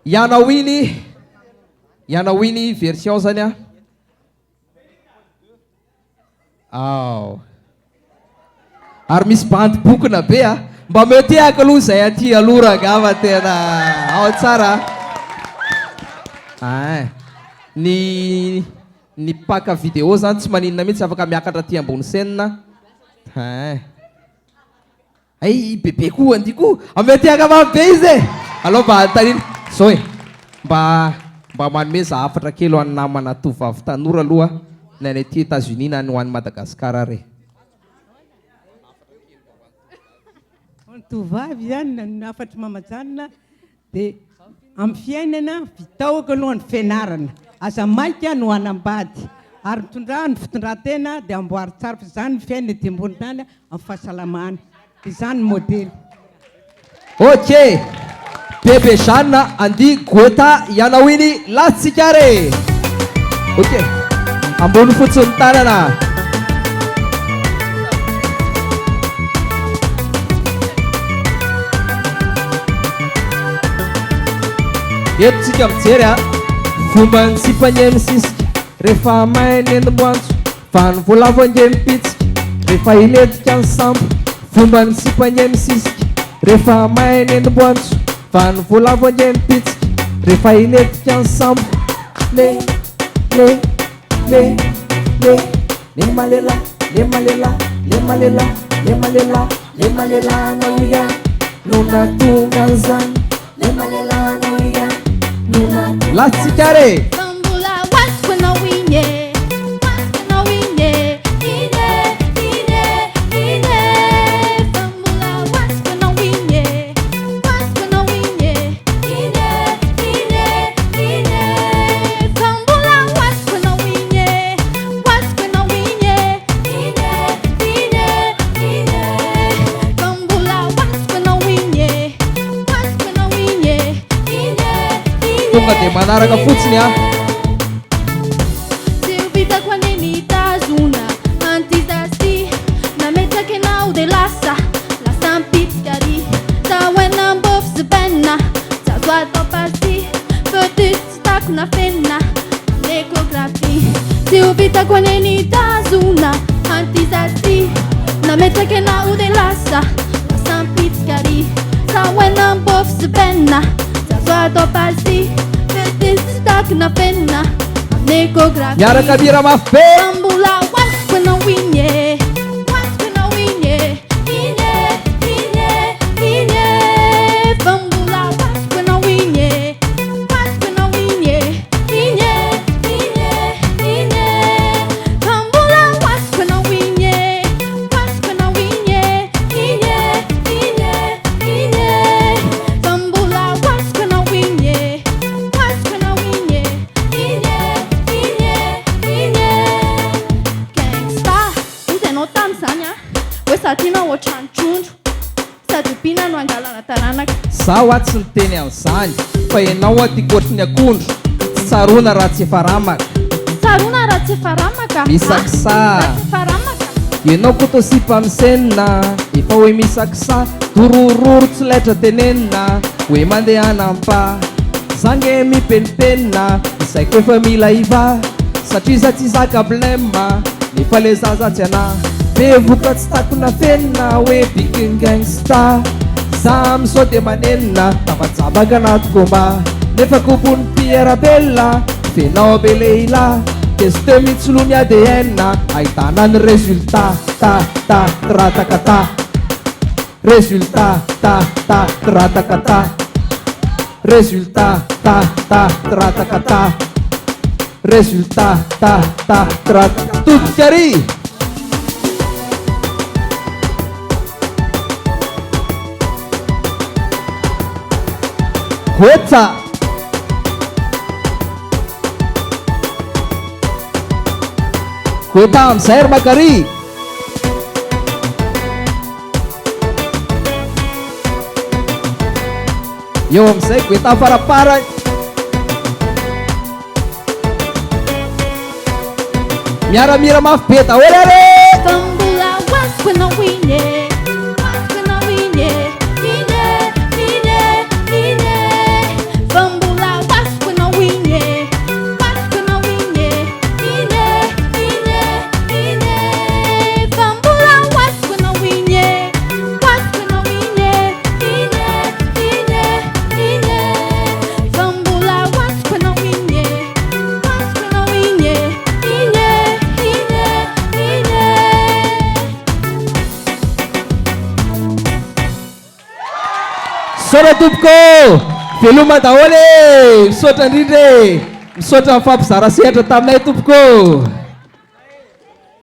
Ianawiny version zany a. Ary misy bandy bokona be a. Mba metehaka aloha zay aty aloha ragava tena. Ao tsara. Ny paka vidéo zany tsy maninona mihitsy afaka miakatra aty ambony scène. Ay bebe koa andy koa. Ametehaka mamy be izy e. Alô mba tanina. Zao e. Mba manome za afatra kely ho an'ny namana tovavy tanora aloha na any aty États-Unis na ho an'ny Madagasikara re. Tovavy zany nafatra mamajanona dia amin'ny fiainana vitahoaka aloha ny fianarana. Aza maika no anambady ary mitondra ny fitondran-tena dia amboary tsara fa izany ny fiainana dia ambony tany amin'ny fahasalamana. Dia izany ny modely. Ok. Bebe Jeanne Andy Goeta Ianawiny latsika re. Ok. Ambony fotsiny tanana. Eto tsika mijery a. Fomba ny sipany misisika rehefa mainy endim-boantso fa ny voalavo ange mipitsika rehefa iletika ny sambo. Fomba ny sipany misisika rehefa mainy endim-boantso fa ny voalavo ange mipitsika rehefa iletika ny sambo. Le malela no iya nuna tunga zany le malela no iya nuna latsika re. Tonga dia manaraka fotsiny a. Se o vitako aneny tazona antizasy nametraka ianao dia lasa mipitsikary tahoena mbofy sy penina zazo atao pasy feuty tsy tako na fenina l'échographie. Se o vitako aneny tazona antizasy nametraka ianao dia lasa mipitsikary tahoena mbofy sy penina zazo atao pasy na penna l'échographie. Miaraka mira mafy be. Ambula wasiko na winye ine Bambula wasiko na winye ine Bambula wasiko na winye ine Bambula wasiko na winye satina ohatrany trondro sady bina no angalana taranaka. Zaho atsy ny teny amin'izany fa ianao aty kotriny akondro tsy tsarona raha tsy efa ramaka. Tsarona raha tsy efa ramaka. Misakisa. Ianao koa toa sipa amin'ny senina efa hoe misakisa dorororo tsy laitra tenenina hoe mandeha anampa zange mipenipenina izay koa efa mila iva satria za tsy zaka blema nefa le zazatsy ana be voka tsy takona fenina hoe bikin gangsta za am'izao dia manenina tafajabaka anaty komba nefa kopony pierabella fenao be leila teste mitsolomy ADN ahitana ny résultat tratakata résultat tratakata résultat tratakata résultat tratakata tudo cari. Goeta Goeta am'izay ry Makary. Eo am'izay Goeta farapara. Miaramira mafy be daholo are. Bambula wasiko na winye Bambula misaotra tompoko veloma daholo misaotra indrindra misaotra ny fampizara sehatra taminay tompoko